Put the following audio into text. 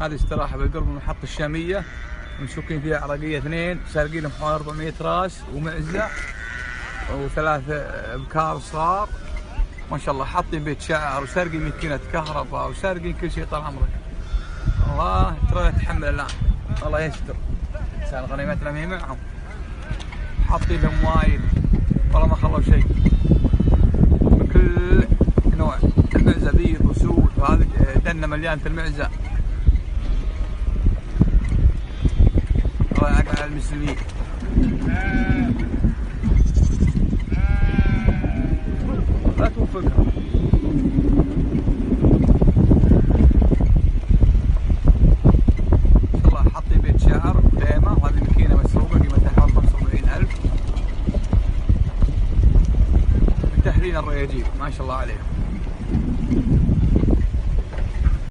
هذه استراحة بالقرب من المحطة الشامية، مسوكين فيها عرقية 2 سارقين لهم حوالي 400 راس ومعزة وثلاث ابكار صغار ما شاء الله، حاطين بيت شعر وسارقين ماكينة كهرباء وسارقين كل شيء طال عمرك. الله ترى يتحمل الآن، الله يستر. سال غنيمتنا ما هي معهم، حاطين لهم وايد والله ما خلوا شيء من كل نوع. المعزة بيض وسود، وهذا دنا مليان في المعزة. الله يعقل على المسلمين. لا توفقها. ما شاء الله حاطين بيت شعر خيمة، وهذه ماكينة مسروقة قيمتها حوالي 45,000 من تهرين الرياجيل ما شاء الله عليهم.